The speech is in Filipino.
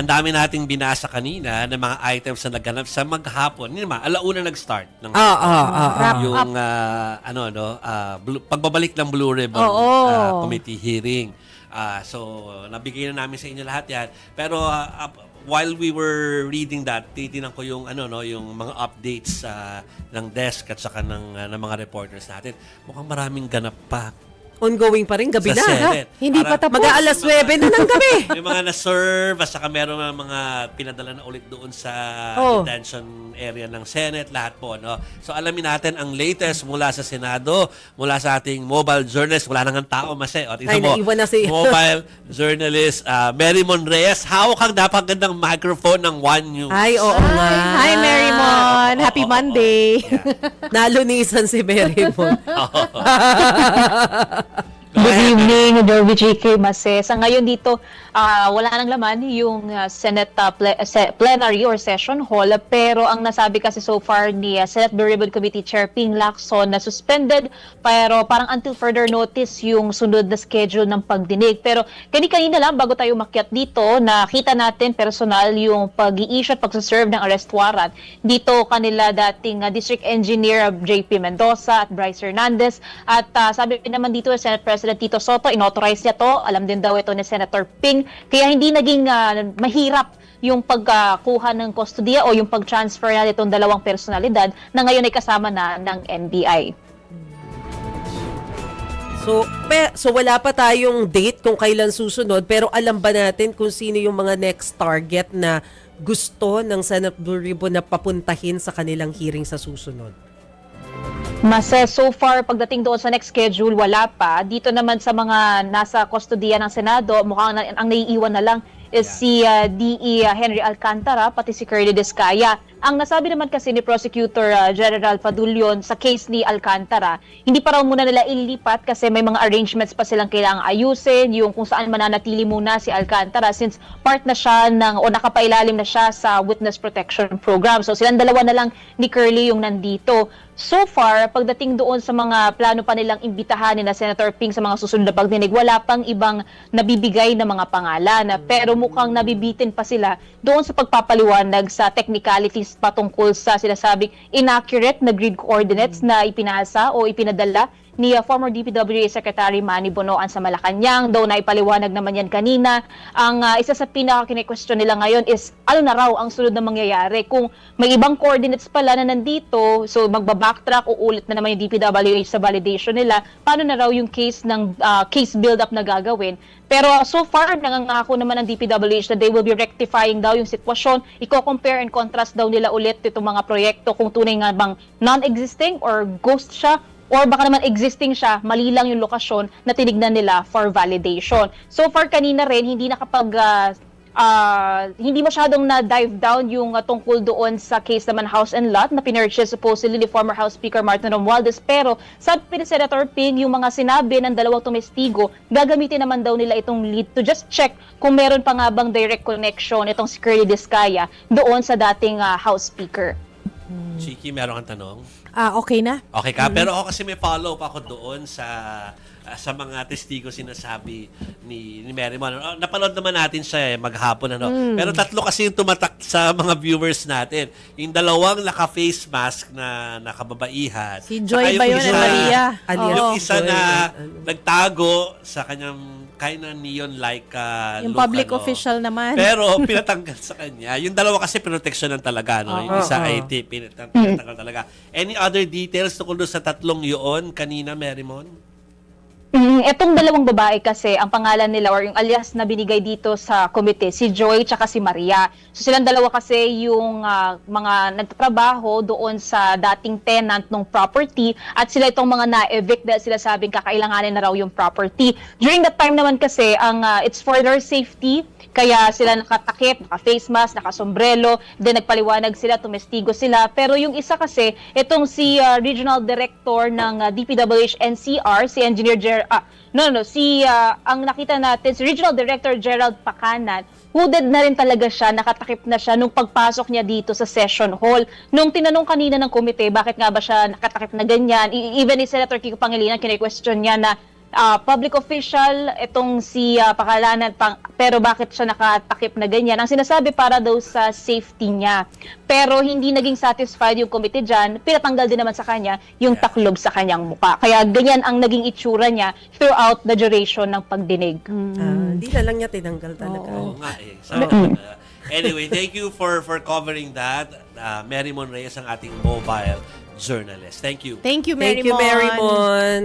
ang dami nating binasa kanina ng mga items na naganap sa maghapon. Hindi naman, alauna nag-start ng yung pagbabalik ng Blue Ribbon Committee hearing. So, nabigay na namin sa inyo lahat yan. Pero while we were reading that, titinan ko yung yung mga updates ng desk at saka ng mga reporters natin. Mukhang maraming ganap pa. Ongoing pa rin, gabi sa na. Senate. Hindi pa tapos. Mag-aalas 9 na ng gabi. May mga na-serve at saka meron mga pinadala na ulit doon sa detention area ng Senate, lahat po. No? So alamin natin ang latest mula sa Senado, mula sa ating mobile journalist. Wala nang tao, Mase. O, tingnan mo, naiwan na si... mobile journalist Mary Mon Reyes. Hawak ang napakagandang microphone ng One News. Ay, oo nga. Hi, Mary Mon. Happy Monday. Nalunisan si Mary Mon. Good evening, Derby JK Mase. Sa ngayon dito, wala nang laman yung Senate plenary or session hall. Pero ang nasabi kasi so far ni Senate Blue Ribbon Committee Chair Ping Lacson na suspended. Pero parang until further notice yung sunod na schedule ng pagdinig. Pero kanina lang bago tayo makyat dito, nakita natin personal yung pag-i-issue at pag-serve ng arrest warrant. Dito kanila dating District Engineer JP Mendoza at Bryce Hernandez. At sabi naman dito Senate President Tito Soto, inauthorize niya to. Alam din daw ito ni Senator Ping. Kaya hindi naging mahirap yung pagkuha ng kustodiya o yung pag-transfer na itong dalawang personalidad na ngayon ay kasama na ng NBI. So wala pa tayong date kung kailan susunod, pero alam ba natin kung sino yung mga next target na gusto ng Senate Blue Ribbon na papuntahin sa kanilang hearing sa susunod? So far, pagdating doon sa next schedule, wala pa. Dito naman sa mga nasa kustodiya ng Senado, mukhang ang naiiwan na lang is si DE Henry Alcantara, pati si Curly Descaya. Ang nasabi naman kasi ni Prosecutor General Padulyon sa case ni Alcantara, hindi pa raw muna nila ilipat kasi may mga arrangements pa silang kailangang ayusin, yung kung saan mananatili muna si Alcantara since part na siya o nakapailalim na siya sa Witness Protection Program. So silang dalawa na lang ni Curly yung nandito. So far, pagdating doon sa mga plano pa nilang imbitahan ni na Senator Ping sa mga susunod na pagdinig, wala pang ibang nabibigay na mga pangalan. Pero mukhang nabibitin pa sila doon sa pagpapaliwanag sa technicalities patungkol sa sinasabing inaccurate na grid coordinates na ipinasa o ipinadala ni former DPWH Secretary Manny Bonoan sa Malacanang. Daw na ipaliwanag naman yan kanina. Ang isa sa pinaka-kine-question nila ngayon is ano na raw ang sunod na mangyayari. Kung may ibang coordinates pala na nandito, so magbabacktrack o ulit na naman yung DPWH sa validation nila, paano na raw yung case ng case build-up na gagawin. Pero so far, nangangako naman ng DPWH na they will be rectifying daw yung sitwasyon. Iko-compare and contrast daw nila ulit itong mga proyekto kung tunay nga bang non-existing or ghost siya or baka naman existing siya, mali lang yung lokasyon na tinignan nila for validation. So far kanina rin, hindi hindi masyadong na-dive down yung tungkol doon sa case naman House and Lot na pinurchase supposedly ni former House Speaker Martin Romualdez. Pero sabi ni Senator Ping, yung mga sinabi ng dalawang tumestigo, gagamitin naman daw nila itong lead to just check kung meron pa nga bang direct connection itong si Curly Descaya doon sa dating House Speaker. Chiki, meron kang tanong? Okay na? Okay ka? Pero ako kasi may follow-up ako doon sa mga testigo sinasabi ni Mary Mon. Napanood naman natin siya maghapon. Pero tatlo kasi yung tumatak sa mga viewers natin. Yung dalawang naka-face mask na nakababaihan. Si Joy ba yun at Maria? Yung isa na nagtago sa kanyang neon-like yung look, public official naman. Pero pinatanggal sa kanya. Yung dalawa kasi proteksyonan talaga. Yung isa IT, pinatanggal talaga. Any other details tungkol sa tatlong yun kanina, Mary Mon? Etong dalawang babae kasi, ang pangalan nila or yung alias na binigay dito sa komite, si Joy tsaka si Maria. So silang dalawa kasi yung mga nagtatrabaho doon sa dating tenant ng property at sila itong mga na-evict dahil sila sabing kakailanganin na raw yung property. During that time naman kasi, it's for their safety, kaya sila nakatakip, naka-face mask, naka-sombrero, then nagpaliwanag sila, tumestigo sila. Pero yung isa kasi, itong si Regional Director ng DPWH NCR, si Engineer ang nakita natin, si Regional Director Gerald Pacanan, hooded na rin talaga siya, nakatakip na siya nung pagpasok niya dito sa session hall. Nung tinanong kanina ng komite, bakit nga ba siya nakatakip na ganyan, even ni Senator Kiko Pangilinan, kine-question niya na public official, itong si pakalanan, pero bakit siya nakatakip na ganyan? Ang sinasabi para daw sa safety niya. Pero hindi naging satisfied yung committee dyan, pinatanggal din naman sa kanya yung taklob sa kanyang muka. Kaya ganyan ang naging itsura niya throughout the duration ng pagdinig. Hindi na lang niya tinanggal talaga. Oo nga eh. So, anyway, thank you for covering that. Mary Mon Reyes ang ating mobile journalist. Thank you. Thank you, Mary Thank you, Mary Mon. Mon.